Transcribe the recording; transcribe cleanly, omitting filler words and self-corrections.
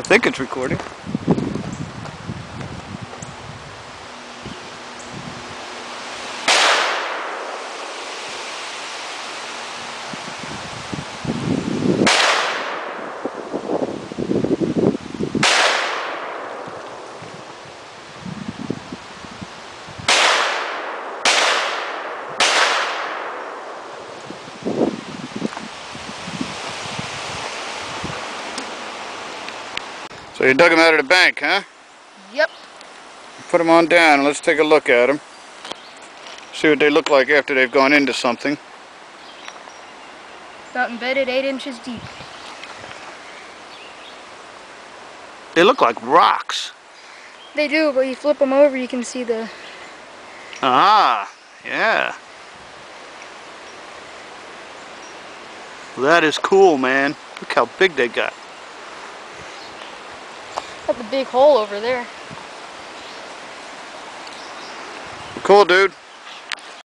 think it's recording. So you dug them out of the bank, huh? Yep. Put them on down and let's take a look at them. See what they look like after they've gone into something. About embedded 8 inches deep. They look like rocks. They do, but you flip them over, you can see the... Ah, yeah. Well, that is cool, man. Look how big they got. Got the big hole over there. Cool, dude.